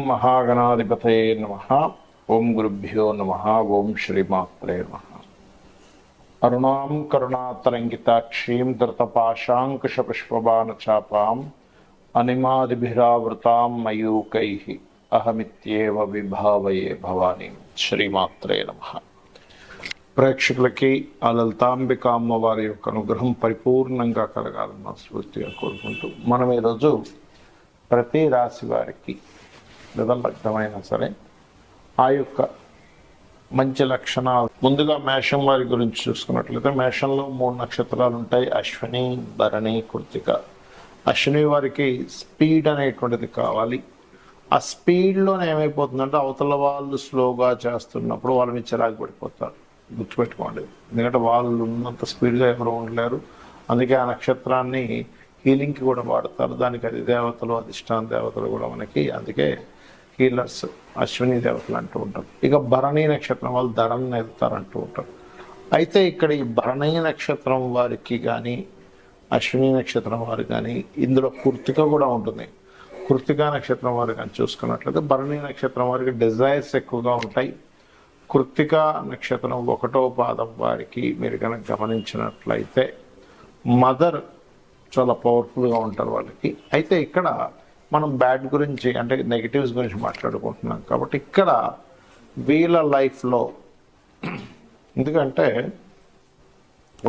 మహాగణాధిపతయే నమః. ఓం గురుభ్యో నమః. ఓం శ్రీమాత్రే నమః. అరుణాం కరుణాతరంగితాక్షీం ధృతపాశాంకుశపుష్పబాణచాపాం అనిమాదిభిరావృతాం మయూకైః అహమిత్యేవ విభావయే భవానీ. శ్రీమాత్రే నమః. ప్రేక్షకులకి ఆ లలితాంబిక అమ్మవారి యొక్క అనుగ్రహం పరిపూర్ణంగా కలగాలని స్ఫూర్తిగా కోరుకుంటూ మనం ఈరోజు ప్రతి రాశి వారికి లేదా లగ్నమైనా సరే ఆ యొక్క మంచి లక్షణాలు, ముందుగా మేషం వారి గురించి చూసుకున్నట్లయితే మేషంలో 3 నక్షత్రాలు ఉంటాయి: అశ్విని, భరణి, కృత్తిక. అశ్విని వారికి స్పీడ్ అనేటువంటిది కావాలి. ఆ స్పీడ్లోనే ఏమైపోతుందంటే అవతల వాళ్ళు స్లోగా చేస్తున్నప్పుడు వాళ్ళ మీద చిరాకు పడిపోతారు. గుర్తుపెట్టుకోండి, ఎందుకంటే వాళ్ళు ఉన్నంత స్పీడ్గా ఎవరు ఉండలేరు. అందుకే ఆ నక్షత్రాన్ని హీలింగ్కి కూడా వాడతారు. దానికి అది దేవతలు, అధిష్టాన దేవతలు కూడా మనకి అందుకే హీలర్స్, అశ్విని దేవతలు అంటూ ఉంటారు. ఇక భరణి నక్షత్రం వాళ్ళు ధరను వెళ్తారంటూ ఉంటారు. అయితే ఇక్కడ ఈ భరణి నక్షత్రం వారికి కానీ అశ్విని నక్షత్రం వారికి కానీ ఇందులో కృత్తిక కూడా ఉంటుంది. కృత్తిక నక్షత్రం వారికి కానీ చూసుకున్నట్లయితే భరణి నక్షత్రం వారికి డిజైర్స్ ఎక్కువగా ఉంటాయి. కృత్తిక నక్షత్రం 1వ పాదం వారికి మీరు కనుక గమనించినట్లయితే మదర్ చాలా పవర్ఫుల్గా ఉంటారు వాళ్ళకి. అయితే ఇక్కడ మనం బ్యాడ్ గురించి అంటే నెగిటివ్స్ గురించి మాట్లాడుకుంటున్నాం కాబట్టి ఇక్కడ వీళ్ళ లైఫ్లో ఎందుకంటే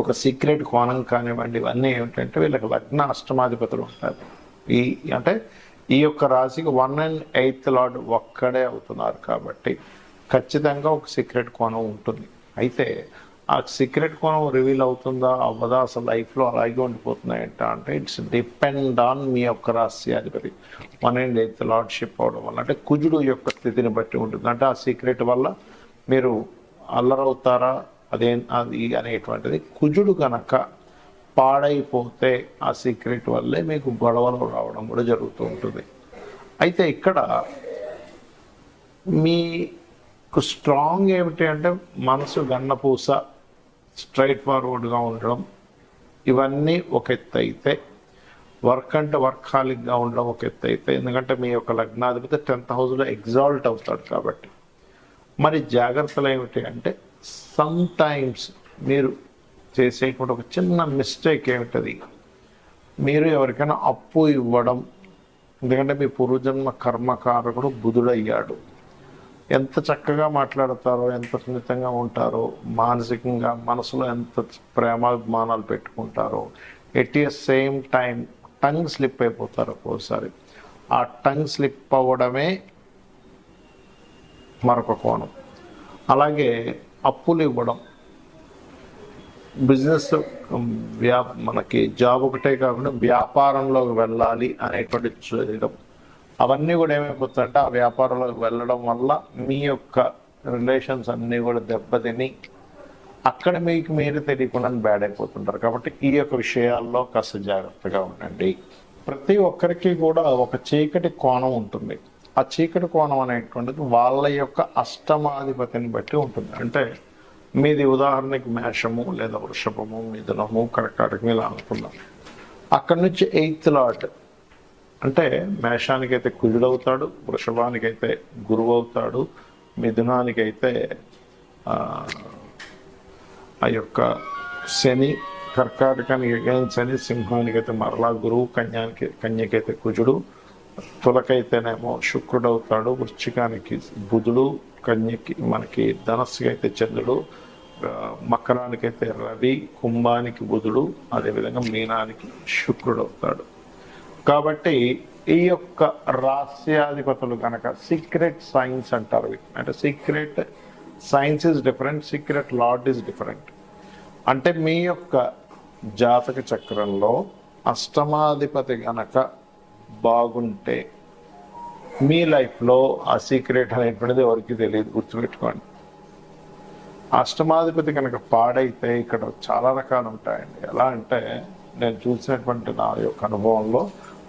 ఒక సీక్రెట్ కోణం కానివ్వండి, ఇవన్నీ ఏమిటంటే వీళ్ళకి లగ్న అష్టమాధిపతులు ఉంటారు. అంటే ఈ యొక్క రాశికి 1 and 8th లార్డ్ ఒక్కడే అవుతున్నారు కాబట్టి ఖచ్చితంగా ఒక సీక్రెట్ కోణం ఉంటుంది. అయితే ఆ సీక్రెట్ కోణం రివీల్ అవుతుందా అవ్వదా, అసలు లైఫ్లో అలాగే ఉండిపోతున్నాయంట అంటే ఇట్స్ డిపెండ్ ఆన్ మీ యొక్క రాశి అధిపతి 1 and 8th లార్డ్షిప్ అవడం వల్ల, అంటే కుజుడు యొక్క స్థితిని బట్టి ఉంటుంది. అంటే ఆ సీక్రెట్ వల్ల మీరు అల్లరవుతారా అది అనేటువంటిది. కుజుడు కనుక పాడైపోతే ఆ సీక్రెట్ వల్లే మీకు గొడవలు రావడం కూడా జరుగుతూ ఉంటుంది. అయితే ఇక్కడ మీకు స్ట్రాంగ్ ఏమిటి అంటే మనసు గన్నపూస, స్ట్రైట్ ఫార్వర్డ్గా ఉండడం, ఇవన్నీ ఒక ఎత్తు అయితే, వర్క్ అంటే వర్కాలిక్గా ఉండడం ఒక ఎత్తు అయితే, ఎందుకంటే మీ యొక్క లగ్నాధిపతి 10th హౌస్లో ఎగ్జాల్ట్ అవుతాడు కాబట్టి. మరి జాగ్రత్తలు ఏమిటి అంటే సమ్ టైమ్స్ మీరు చేసేటువంటి ఒక చిన్న మిస్టేక్ ఏమిటది, మీరు ఎవరికైనా అప్పు ఇవ్వడం. ఎందుకంటే మీ పూర్వజన్మ కర్మకారకుడు బుధుడయ్యాడు. ఎంత చక్కగా మాట్లాడతారో, ఎంత సున్నితంగా ఉంటారో, మానసికంగా మనసులో ఎంత ప్రేమాభిమానాలు పెట్టుకుంటారో, at a same time tongue slip అయిపోతారు ఒక్కోసారి. ఆ టంగ్ స్లిప్ అవ్వడమే మరొక కోణం. అలాగే అప్పులు ఇవ్వడం, బిజినెస్ మనకి జాబ్ ఒకటే కాకుండా వ్యాపారంలోకి వెళ్ళాలి అనేటువంటి చేయడం, అవన్నీ కూడా ఏమైపోతాయంటే ఆ వ్యాపారంలోకి వెళ్ళడం వల్ల మీ యొక్క రిలేషన్స్ అన్నీ కూడా దెబ్బతిని అక్కడ మీకు మీరు తెలియకుండా బ్యాడ్ అయిపోతుంటారు. కాబట్టి ఈ యొక్క విషయాల్లో కాస్త జాగ్రత్తగా ఉండండి. ప్రతి ఒక్కరికి కూడా ఒక చీకటి కోణం ఉంటుంది. ఆ చీకటి కోణం అనేటువంటిది వాళ్ళ యొక్క అష్టమాధిపతిని బట్టి ఉంటుంది. అంటే మీది ఉదాహరణకి మేషము లేదా వృషభము, మిథునము, కర్కాటకం ఇలా అనుకుందాం. అక్కడి నుంచి 8th లార్డ్ అంటే మేషానికైతే కుజుడు అవుతాడు, వృషభానికైతే గురువు అవుతాడు, మిథునానికైతే ఆ యొక్క శని, కర్కాటకానికి శని, సింహానికైతే మరలా గురువు, కన్యకైతే కుజుడు, తులకైతేనేమో శుక్రుడు అవుతాడు, వృశ్చికానికి బుధుడు, కన్యకి మనకి ధనస్సుకి అయితే చంద్రుడు, మకరానికైతే రవి, కుంభానికి బుధుడు, అదేవిధంగా మీనానికి శుక్రుడు అవుతాడు. కాబట్టి ఈ యొక్క రాస్యాధిపతులు కనుక సీక్రెట్ సైన్స్ అంటారు. అంటే secret science is different, secret lord is different. అంటే మీ యొక్క జాతక చక్రంలో అష్టమాధిపతి కనుక బాగుంటే మీ లైఫ్లో ఆ సీక్రెట్ అనేటువంటిది ఎవరికి తెలియదు. గుర్తుపెట్టుకోండి. అష్టమాధిపతి కనుక పాడైతే ఇక్కడ చాలా రకాలు ఉంటాయండి. ఎలా అంటే నేను చూసినటువంటి నా యొక్క అనుభవంలో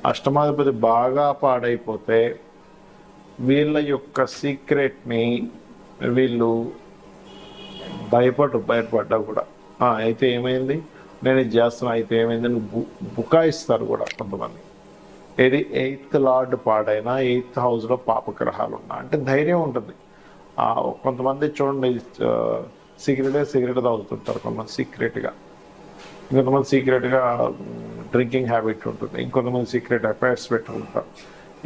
అష్టమాధిపతి బాగా పాడైపోతే వీళ్ళ యొక్క సీక్రెట్ని వీళ్ళు బయటపడ్డా కూడా అయితే ఏమైంది, నేను ఇది చేస్తున్నా, అయితే ఏమైంది, బుకాయిస్తారు కూడా కొంతమంది. ఏది 8th లార్డ్ పాడైనా 8th హౌస్లో పాపగ్రహాలు ఉన్నా అంటే ధైర్యం ఉంటుంది. కొంతమంది చూడండి సిగరెట్ తాగుతుంటారు, కొంతమంది సీక్రెట్గా, ఇంకొంతమంది సీక్రెట్గా డ్రింకింగ్ హ్యాబిట్ ఉంటుంది, ఇంకొంతమంది సీక్రెట్ అఫైర్స్ పెట్టుకుంటారు,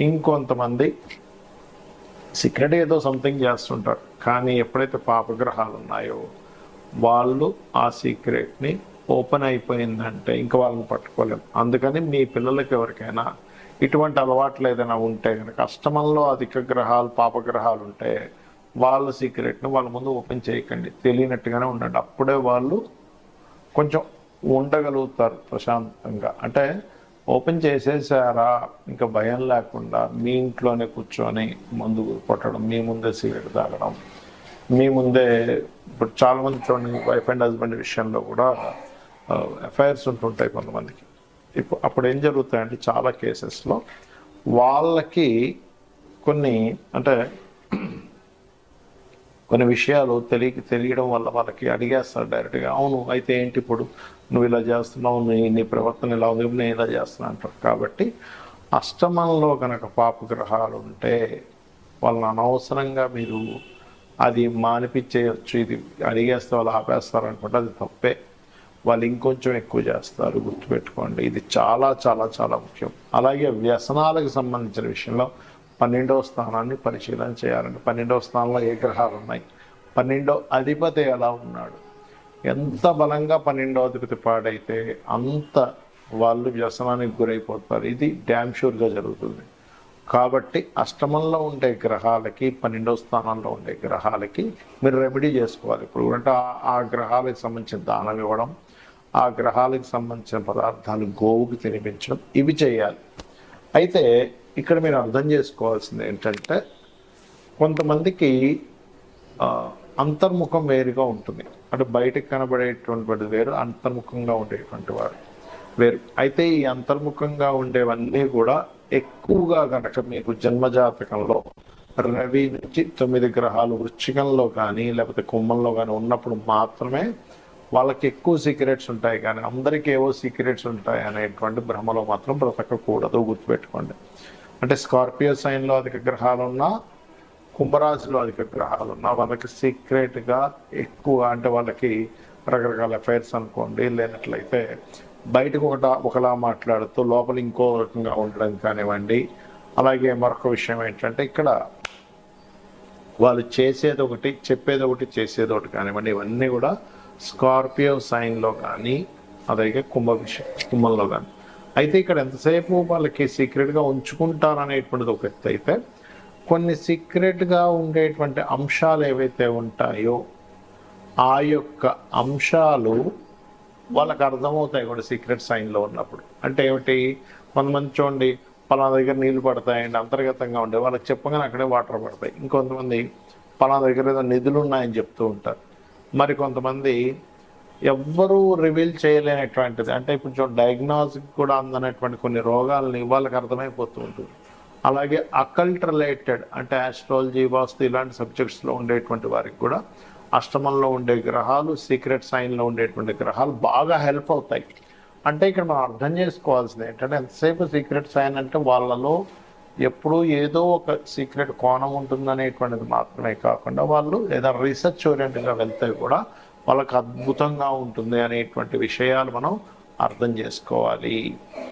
ఇంకొంతమంది సీక్రెట్ ఏదో సంథింగ్ చేస్తుంటారు. కానీ ఎప్పుడైతే పాపగ్రహాలు ఉన్నాయో వాళ్ళు ఆ సీక్రెట్ని ఓపెన్ అయిపోయిందంటే ఇంకా వాళ్ళని పట్టుకోలేము. అందుకని మీ పిల్లలకి ఎవరికైనా ఇటువంటి అలవాట్లు ఏదైనా ఉంటే కనుక అష్టమంలో అధిక గ్రహాలు పాపగ్రహాలు ఉంటే వాళ్ళ సీక్రెట్ని వాళ్ళ ముందు ఓపెన్ చేయకండి, తెలియనట్టుగానే ఉండండి. అప్పుడే వాళ్ళు కొంచెం ఉండగలుగుతారు ప్రశాంతంగా. అంటే ఓపెన్ చేసేసారా ఇంకా భయం లేకుండా మీ ఇంట్లోనే కూర్చొని మందు కొట్టడం, మీ ముందే సిగరెట్ తాగడం, మీ ముందే ఇప్పుడు చాలామంది చూడండి వైఫ్ అండ్ హస్బెండ్ విషయంలో కూడా అఫైర్స్ ఉంటుంటాయి కొంతమందికి. ఇప్పుడు అప్పుడు ఏం జరుగుతాయంటే చాలా కేసెస్లో వాళ్ళకి కొన్ని విషయాలు తెలియడం వల్ల వాళ్ళకి అడిగేస్తారు డైరెక్ట్గా, అవును అయితే ఏంటి ఇప్పుడు నువ్వు ఇలా చేస్తున్నావు, నీ ప్రవర్తన ఇలా ఉంది, నేను ఇలా చేస్తున్నా అంటారు. కాబట్టి అష్టమంలో కనుక పాపగ్రహాలు ఉంటే వాళ్ళని అనవసరంగా మీరు అది మానిపించేయచ్చు, ఇది అడిగేస్తే వాళ్ళు ఆపేస్తారు అనుకుంటే అది తప్పే. వాళ్ళు ఇంకొంచెం ఎక్కువ చేస్తారు, గుర్తుపెట్టుకోండి. ఇది చాలా చాలా చాలా ముఖ్యం. అలాగే వ్యసనాలకు సంబంధించిన విషయంలో 12వ స్థానాన్ని పరిశీలన చేయాలంటే 12వ స్థానంలో ఏ గ్రహాలు ఉన్నాయి, 12వ అధిపతి ఎలా ఉన్నాడు. ఎంత బలంగా 12వ అధిపతి పాడైతే అంత వాళ్ళు వ్యసనానికి గురైపోతారు. ఇది డ్యామ్ షూర్గా జరుగుతుంది. కాబట్టి అష్టమంలో ఉండే గ్రహాలకి 12వ స్థానంలో ఉండే గ్రహాలకి మీరు రెమెడీ చేసుకోవాలి. ఇప్పుడు అంటే ఆ గ్రహాలకు సంబంధించిన దానం ఇవ్వడం, ఆ గ్రహాలకు సంబంధించిన పదార్థాలు గోవుకి తినిపించడం, ఇవి చేయాలి. అయితే ఇక్కడ మీరు అర్థం చేసుకోవాల్సింది ఏంటంటే కొంతమందికి అంతర్ముఖం వేరుగా ఉంటుంది. అంటే బయటకు కనబడేటువంటి వేరు, అంతర్ముఖంగా ఉండేటువంటి వారు వేరు. అయితే ఈ అంతర్ముఖంగా ఉండేవన్నీ కూడా ఎక్కువగా కనుక మీకు జన్మజాతకంలో రవి నుంచి 9 గ్రహాలు వృశ్చికంలో కానీ లేకపోతే కుంభంలో కానీ ఉన్నప్పుడు మాత్రమే వాళ్ళకి ఎక్కువ సీక్రెట్స్ ఉంటాయి. కానీ అందరికీ ఏవో సీక్రెట్స్ ఉంటాయి అనేటువంటి భ్రమలో మాత్రం బ్రతకకూడదు, గుర్తుపెట్టుకోండి. అంటే స్కార్పియో సైన్లో అధిక గ్రహాలు ఉన్నా, కుంభరాశిలో అధిక గ్రహాలు ఉన్నా వాళ్ళకి సీక్రెట్గా ఎక్కువ, అంటే వాళ్ళకి రకరకాల అఫైర్స్ అనుకోండి, లేనట్లయితే బయటకు ఒకలా మాట్లాడుతూ లోపల ఇంకో రకంగా ఉండడం కానివ్వండి. అలాగే మరొక విషయం ఏంటంటే ఇక్కడ వాళ్ళు చేసేది ఒకటి, చెప్పేది ఒకటి, చేసేది ఒకటి కానివ్వండి. ఇవన్నీ కూడా స్కార్పియో సైన్లో కానీ అలాగే కుంభంలో కానీ. అయితే ఇక్కడ ఎంతసేపు వాళ్ళకి సీక్రెట్గా ఉంచుకుంటారనేటువంటిది ఒక ఎత్తు అయితే, కొన్ని సీక్రెట్గా ఉండేటువంటి అంశాలు ఏవైతే ఉంటాయో ఆ యొక్క అంశాలు వాళ్ళకి అర్థమవుతాయి కూడా సీక్రెట్ సైన్లో ఉన్నప్పుడు. అంటే ఏమిటి, కొంతమంది చూడండి పలానా దగ్గర నీళ్లు పడతాయండి, అంతర్గతంగా ఉండే వాళ్ళకి చెప్పగానే అక్కడే వాటర్ పడతాయి. ఇంకొంతమంది పలానా దగ్గర ఏదో నిధులు ఉన్నాయని చెప్తూ ఉంటారు. మరి కొంతమంది ఎవ్వరూ రివీల్ చేయలేనటువంటిది, అంటే ఇప్పుడు చూడండి డయాగ్నోస్టిక్ కూడా అందనటువంటి కొన్ని రోగాలని వాళ్ళకి అర్థమైపోతూ ఉంటుంది. అలాగే అకల్ట్ రిలేటెడ్ అంటే ఆస్ట్రాలజీ, వాస్తు ఇలాంటి సబ్జెక్ట్స్లో ఉండేటువంటి వారికి కూడా అష్టమంలో ఉండే గ్రహాలు, సీక్రెట్ సైన్లో ఉండేటువంటి గ్రహాలు బాగా హెల్ప్ అవుతాయి. అంటే ఇక్కడ మనం అర్థం చేసుకోవాల్సింది ఏంటంటే ఎంతసేపు సీక్రెట్ సైన్ అంటే వాళ్ళలో ఎప్పుడూ ఏదో ఒక సీక్రెట్ కోణం ఉంటుందనేటువంటిది మాత్రమే కాకుండా వాళ్ళు ఏదైనా రీసెర్చ్ ఓరియంటెడ్గా వెళ్తే కూడా వాళ్ళకి అద్భుతంగా ఉంటుంది అనేటువంటి విషయాలు మనం అర్థం చేసుకోవాలి.